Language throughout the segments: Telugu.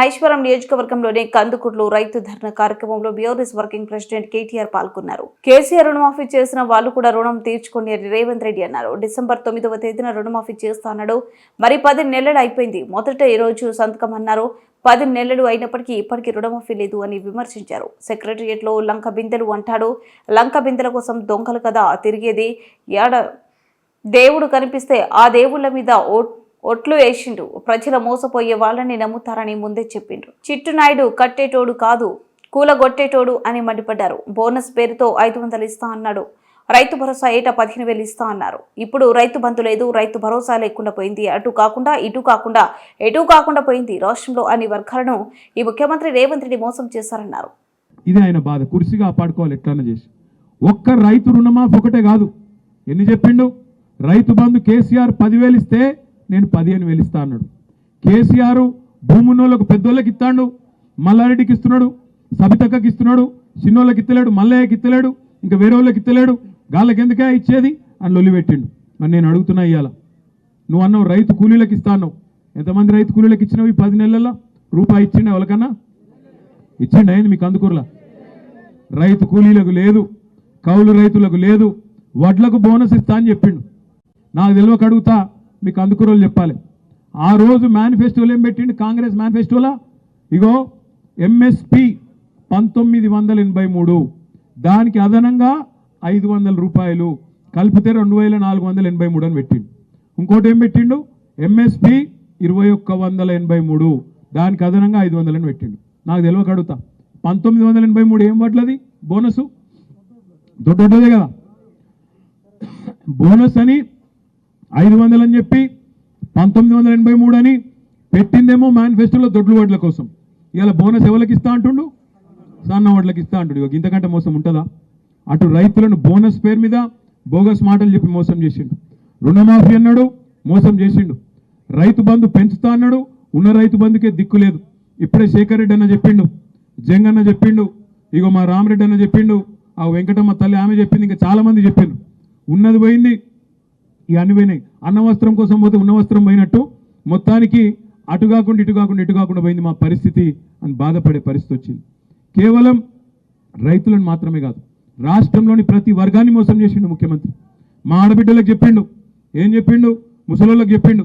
మహేశ్వరం నియోజకవర్గంలోని కందుకుర్లు రైతు ధర్నా కార్యక్రమంలో బీఆర్ఎస్ వర్కింగ్ ప్రెసిడెంట్ కేటీఆర్ పాల్గొన్నారు. కేసీఆర్ రుణమాఫీ చేసిన వాళ్ళు కూడా రుణం తీర్చుకుని రేవంత్ రెడ్డి అన్నారు. డిసెంబర్ 9వ తేదీన రుణమాఫీ చేస్తానన్నాడు. మరి 10 నెలలు అయిపోయింది. మొదట ఈ రోజు సంతకం అన్నారు. 10 నెలలు అయినప్పటికీ ఇప్పటికీ రుణమాఫీ లేదు అని విమర్శించారు. సెక్రటరియట్ లో లంక బిందెలు అంటాడు. లంక బిందెల కోసం దొంగలు కదా తిరిగేది. దేవుడు కనిపిస్తే ఆ దేవుళ్ళ మీద ఒట్లు వేసిండు. ప్రజల మోసపోయే వాళ్ళని నమ్ముతారని ముందే చెప్పిండ్రు. చిట్టునాయుడు కట్టేటోడు కాదు, కూలగొట్టేటోడు అని మండిపడ్డారు. బోనస్ పేరుతో 500 ఇస్తా అన్నాడు. రైతు భరోసా ఏటా 15,000 ఇస్తా అన్నారు. ఇప్పుడు రైతు బంధు లేదు, రైతు భరోసా లేకుండా పోయింది. అటు కాకుండా ఇటు కాకుండా ఎటు కాకుండా పోయింది. రాష్ట్రంలో అన్ని వర్గాలను ఈ ముఖ్యమంత్రి రేవంత్ రెడ్డి మోసం చేశారన్నారు. ఇది ఆయన బాధ. కుర్చీగా కాపాడుకోవాలి ఎట్లన్నా చేసి. ఒక్క రైతు రుణమాఫీ ఒకటే కాదు, ఎన్ని చెప్పిండు. రైతు బంధు కేసీఆర్ 10,000 ఇస్తే నేను 15,000 ఇస్తా అన్నాడు. కేసీఆర్ భూమున్నోళ్ళకు పెద్దోళ్ళకి ఇస్తాడు, మల్లారెడ్డికి ఇస్తున్నాడు, సబితక్కకి ఇస్తున్నాడు, చిన్నోళ్ళకి ఇత్తలేడు, మల్లయ్యకి ఇత్తలేడు, ఇంకా వేరే వాళ్ళకి ఇత్తలేడు. గాళ్ళకి ఎందుకే ఇచ్చేది అని లొల్లి పెట్టిండు. మరి నేను అడుగుతున్నా, ఇవాళ నువ్వు అన్నావు రైతు కూలీలకు ఇస్తా అన్నావు. ఎంతమంది రైతు కూలీలకు ఇచ్చినావు ఈ 10 నెలల్లో? రూపాయి ఇచ్చిండు ఎవరికన్నా? ఇచ్చిండు అయింది మీకు అందుకూరలా? రైతు కూలీలకు లేదు, కౌలు రైతులకు లేదు, వడ్లకు బోనస్ ఇస్తా అని చెప్పిండు. నాకు తెలియక అడుగుతా, మీకు అందుకూరలు చెప్పాలి. ఆ రోజు మేనిఫెస్టోలో ఏం పెట్టిండు కాంగ్రెస్ మేనిఫెస్టోలా? ఇగో ఎంఎస్పి 1983, దానికి అదనంగా 500 రూపాయలు కలిపితే 2,483 అని పెట్టిండు. ఇంకోటి ఏం పెట్టిండు? ఎంఎస్పి 2,183, దానికి అదనంగా 500 అని పెట్టిండు. నాకు తెలియక అడుగుతా, 1983 ఏం పట్లది బోనసు? దొడ్డదే కదా. బోనస్ అని 500 అని చెప్పి 1983 అని పెట్టిందేమో మేనిఫెస్టోలో దొడ్లు వడ్ల కోసం. ఇలా బోనస్ ఎవరికి ఇస్తా అంటుండు? సన్న వడ్లకి ఇస్తా అంటుండు. ఇంతకంటే మోసం ఉంటుందా? అటు రైతులను బోనస్ పేరు మీద బోగస్ మాటలు చెప్పి మోసం చేసిండు. రుణమాఫీ అన్నాడు, మోసం చేసిండు. రైతు బంధు పెంచుతా అన్నాడు, ఉన్న రైతు బంధుకే దిక్కు లేదు. ఇప్పుడే శేఖర్ రెడ్డి అన్న చెప్పిండు, జంగన్న చెప్పిండు, ఇగో మా రామరెడ్డి అన్న చెప్పిండు, ఆ వెంకటమ్మ తల్లి ఆమె చెప్పింది, ఇంకా చాలా మంది చెప్పిండు. ఉన్నది పోయింది, ఇక అన్ని పోయినాయి. అన్న వస్త్రం కోసం పోతే ఉన్న వస్త్రం పోయినట్టు మొత్తానికి అటు కాకుండా ఇటు కాకుండా ఇటు కాకుండా పోయింది మా పరిస్థితి అని బాధపడే పరిస్థితి వచ్చింది. కేవలం రైతులను మాత్రమే కాదు, రాష్ట్రంలోని ప్రతి వర్గాన్ని మోసం చేసిండు ముఖ్యమంత్రి. మా ఆడబిడ్డలకు చెప్పిండు, ఏం చెప్పిండు? ముసలోళ్ళకి చెప్పిండు.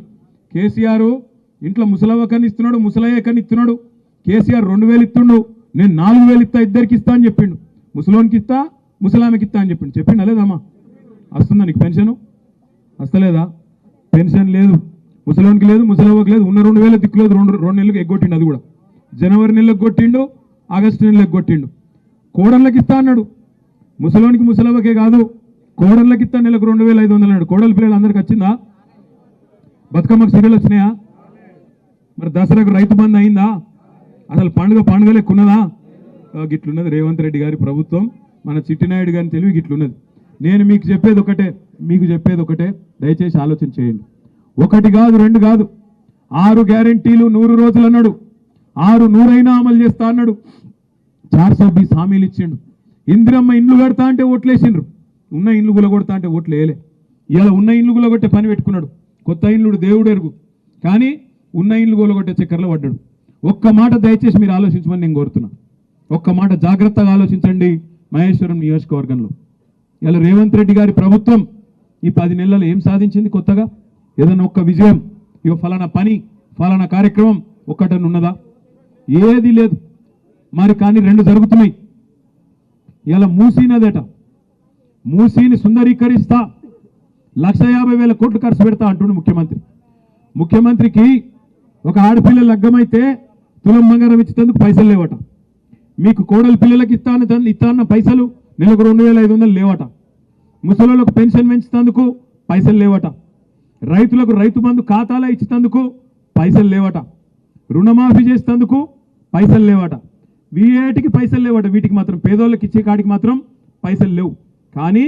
కేసీఆర్ ఇంట్లో ముసలవ్వకని ఇస్తున్నాడు, ముసలయ్యకని ఇస్తున్నాడు. కేసీఆర్ 2,000 ఇస్తుండు, నేను 4,000 ఇస్తా, ఇద్దరికి ఇస్తా అని చెప్పిండు. ముసలోనికి ఇస్తా, ముసలామెకి ఇస్తా అని చెప్పిండు. చెప్పిండా లేదమ్మా? వస్తుందా నీకు పెన్షను? వస్తలేదా? పెన్షన్ లేదు, ముసలోనికి లేదు, ముసలవ్వకి లేదు. ఉన్న 2,000 దిక్కులేదు, 2 నెలలకు ఎగ్గొట్టిండు. అది కూడా జనవరి నెలకు కొట్టిండు, ఆగస్టు నెలకు కొట్టిండు. కోడళ్ళకి ఇస్తా అన్నాడు. ముసలోనికి ముసలవ్వకే కాదు, కోడళ్ళకి ఇస్తా నెలకు 2,500 అన్నాడు. కోడల పిల్లలు అందరికి వచ్చిందా? బతుకమ్మకు సీరియల్ వచ్చినాయా? మరి దసరాకు రైతు బంధు అయిందా? అసలు పండుగ లెక్కున్నదా? గిట్లున్నది రేవంత్ రెడ్డి గారి ప్రభుత్వం, మన చిట్టినాయుడు గారిని తెలివి గిట్లున్నది. నేను మీకు చెప్పేది ఒకటే, దయచేసి ఆలోచన చేయండి. 1 కాదు 2 కాదు, 6 గ్యారెంటీలు 100 రోజులు అన్నాడు. 6 అమలు చేస్తా అన్నాడు. 420 హామీలు ఇచ్చిండు. ఇందిరమ్మ ఇండ్లు కడతా అంటే ఓట్లేసిండ్రు, ఉన్న ఇండ్లు గులగొడతా అంటే ఓట్లు వేయలే. ఇలా ఉన్న ఇండ్లు గులగొట్టే పని పెట్టుకున్నాడు. కొత్త ఇండ్లు దేవుడు ఎరుగు, కానీ ఉన్న ఇండ్లు గులగొట్టే చక్కర్లో పడ్డాడు. ఒక్క మాట దయచేసి మీరు ఆలోచించమని నేను కోరుతున్నా. ఒక్క మాట జాగ్రత్తగా ఆలోచించండి. మహేశ్వరం నియోజకవర్గంలో ఇలా రేవంత్ రెడ్డి గారి ప్రభుత్వం ఈ 10 నెలల్లో ఏం సాధించింది? కొత్తగా ఏదైనా ఒక్క విజయం, ఇక ఫలానా పని, ఫలానా కార్యక్రమం ఒక్కటని ఉన్నదా? ఏది లేదు. మరి కానీ 2 జరుగుతున్నాయి. ఇలా మూసీనదట, మూసీని సుందరీకరిస్తా 1,50,000 కోట్లు ఖర్చు పెడతా అంటుండు ముఖ్యమంత్రి. ముఖ్యమంత్రికి ఒక ఆడపిల్ల లగ్గమైతే తులం బంగారం ఇచ్చేందుకు పైసలు లేవట. మీకు కోడల పిల్లలకి ఇస్తాన్న పైసలు నెలకు 2,500 లేవట. ముసలోళ్ళకు పెన్షన్ పెంచుతందుకు పైసలు లేవట. రైతులకు రైతు బంధు ఖాతాలో ఇచ్చేందుకు పైసలు లేవట. రుణమాఫీ చేసేందుకు పైసలు లేవట. వీటికి పైసలు లేవట. వీటికి మాత్రం పేదోళ్ళకి ఇచ్చే కాడికి మాత్రం పైసలు లేవు. కానీ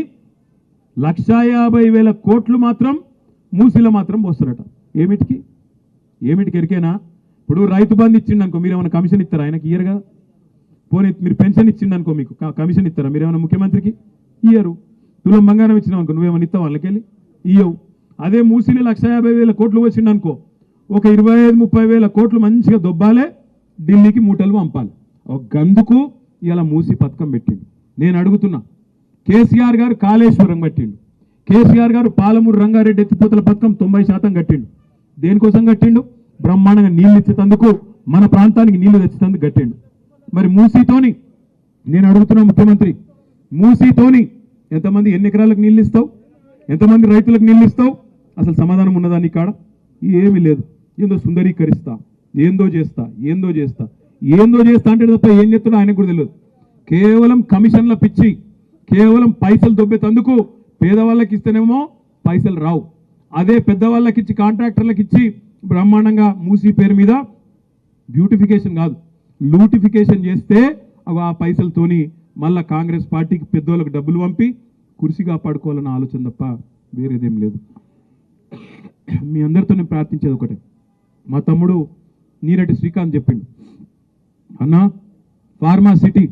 1,50,000 కోట్లు మాత్రం మూసీలో మాత్రం పోస్తారట. ఏమిటికి ఎరికేనా? ఇప్పుడు రైతు బంధు ఇచ్చిండు అనుకో, మీరు ఏమైనా కమిషన్ ఇస్తారా? ఆయనకి ఇయ్యరు కదా. పోనీ మీరు పెన్షన్ ఇచ్చిండు అనుకో, మీకు కమిషన్ ఇస్తారా? మీరు ఏమైనా ముఖ్యమంత్రికి ఇయ్యరు. తులం బంగారం ఇచ్చినావు అనుకో, నువ్వేమైనా ఇస్తావు వాళ్ళకెళ్ళి? ఇయ్యవు. అదే మూసీలో 1,50,000 కోట్లు వచ్చిండు అనుకో, ఒక 25-30 వేల కోట్లు మంచిగా దొబ్బాలే, ఢిల్లీకి మూటలు పంపాలి. ఒక గందుకు ఇలా మూసి పథకం పెట్టిండు. నేను అడుగుతున్నా, కేసీఆర్ గారు కాళేశ్వరం కట్టిండు, కేసీఆర్ గారు పాలమూరు రంగారెడ్డి ఎత్తిపోతల పథకం 90% కట్టిండు. దేనికోసం కట్టిండు? బ్రహ్మాండంగా నీళ్ళు ఇచ్చేందుకు, మన ప్రాంతానికి నీళ్లు తెచ్చేందుకు కట్టిండు. మరి మూసీతోని నేను అడుగుతున్నా ముఖ్యమంత్రి, మూసీతోని ఎంతమంది ఎన్ని ఎకరాలకు నీళ్ళు ఇస్తావు, ఎంతమంది రైతులకు నీళ్ళు ఇస్తావు? అసలు సమాధానం ఉన్నదా నీ కాడ? ఏమీ లేదు. ఏందో సుందరీకరిస్తా, ఏందో చేస్తా అంటే తప్ప ఏం చెప్తున్నా ఆయనకు కూడా తెలియదు. కేవలం కమిషన్ల పిచ్చి, కేవలం పైసలు దొబ్బేతందుకు. పేదవాళ్ళకి ఇస్తేనేమో పైసలు రావు, అదే పెద్దవాళ్ళకి ఇచ్చి కాంట్రాక్టర్లకు ఇచ్చి బ్రహ్మాండంగా మూసీ పేరు మీద బ్యూటిఫికేషన్ కాదు లూటిఫికేషన్ చేస్తే ఆ పైసలతోని మళ్ళా కాంగ్రెస్ పార్టీకి పెద్దోళ్ళకి డబ్బులు పంపి కుర్చీ కాపాడుకోవాలన్న ఆలోచన తప్ప వేరేదేం లేదు. మీ అందరితో నేను ప్రార్థించేది ఒకటే, మా తమ్ముడు నీరటి శ్రీకాంత్ చెప్పిండు, అన్న ఫార్మా సిటీ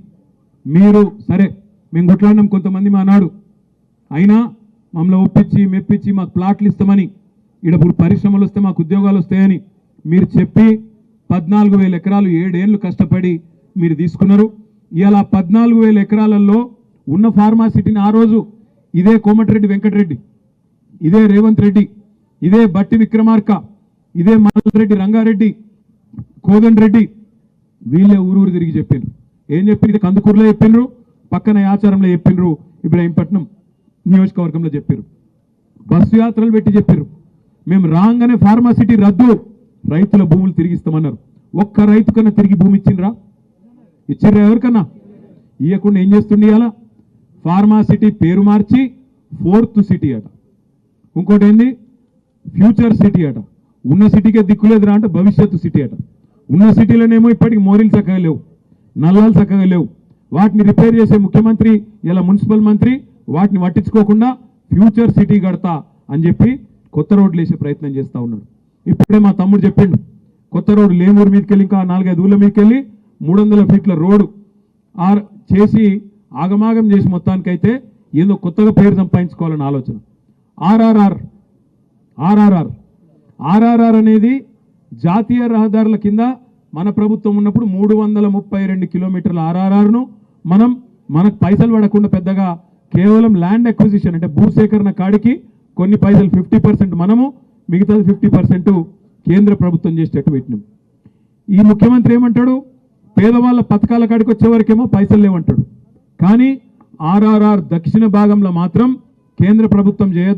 మీరు సరే మేము కొట్లాడినాం కొంతమంది మా నాడు, అయినా మమ్మల్ని ఒప్పించి మెప్పించి మాకు ప్లాట్లు ఇస్తామని, ఇక్కడ పరిశ్రమలు వస్తే మాకు ఉద్యోగాలు వస్తాయని మీరు చెప్పి 14,000 ఎకరాలు 7 ఏళ్ళు కష్టపడి మీరు తీసుకున్నారు. ఇలా 14,000 ఎకరాలలో ఉన్న ఫార్మా సిటీని ఆ రోజు ఇదే కోమటిరెడ్డి వెంకటరెడ్డి, ఇదే రేవంత్ రెడ్డి, ఇదే బట్టి విక్రమార్క, ఇదే మల్రెడ్డి రంగారెడ్డి, కోదండ్ రెడ్డి వీళ్ళే ఊరూరు తిరిగి చెప్పిండ్రు. ఏం చెప్పిండ్రు? ఇది కందుకూరులో చెప్పిండ్రు, పక్కన ఆచారంలో చెప్పిండ్రు, ఇబ్రాహీంపట్నం నియోజకవర్గంలో చెప్పారు, బస్సు యాత్రలు పెట్టి చెప్పారు. మేము రాగానే ఫార్మా సిటీ రద్దు, రైతుల భూములు తిరిగిస్తామన్నారు. ఒక్క రైతు కన్నా తిరిగి భూమి ఇచ్చిండ్రా? ఇచ్చిర్రా? ఎవరికన్నా ఇవ్వకుండా ఏం చేస్తుండే? అలా ఫార్మా సిటీ పేరు మార్చి 4th సిటీ అట, ఇంకోటి ఏంది ఫ్యూచర్ సిటీ అట. ఉన్న సిటీకే దిక్కులేదురా అంటే భవిష్యత్తు సిటీ అట. ఉన్న సిటీలోనేమో ఇప్పటికి మోరీలు చక్కగా లేవు, నల్లాలు చక్కగా లేవు. వాటిని రిపేర్ చేసే ముఖ్యమంత్రి, ఇలా మున్సిపల్ మంత్రి వాటిని పట్టించుకోకుండా ఫ్యూచర్ సిటీ కడతా అని చెప్పి కొత్త రోడ్లు వేసే ప్రయత్నం చేస్తూ ఉన్నాడు. ఇప్పుడే మా తమ్ముడు చెప్పిండు, కొత్త రోడ్డు లేమూరు మీదకి వెళ్ళి ఇంకా 4-5 ఊళ్ళ మీదకి వెళ్ళి 300 ఫీట్ల రోడ్డు చేసి ఆగమాగం చేసి మొత్తానికైతే ఏదో కొత్తగా పేరు సంపాదించుకోవాలని ఆలోచన. ఆర్ఆర్ఆర్ అనేది జాతీయ రహదారుల కింద మన ప్రభుత్వం ఉన్నప్పుడు 332 కిలోమీటర్ల ఆర్ఆర్ఆర్ను మనకు పైసలు పడకుండా పెద్దగా కేవలం ల్యాండ్ అక్విజిషన్ అంటే భూసేకరణ కాడికి కొన్ని పైసలు 50% మనము, మిగతాది 50% కేంద్ర ప్రభుత్వం చేసేటట్టు పెట్టినాం. ఈ ముఖ్యమంత్రి ఏమంటాడు? పేదవాళ్ళ పథకాల కాడికి వచ్చే వరకేమో పైసలు లేవంటాడు, కానీ ఆర్ఆర్ఆర్ దక్షిణ భాగంలో మాత్రం కేంద్ర ప్రభుత్వం చేయొద్దు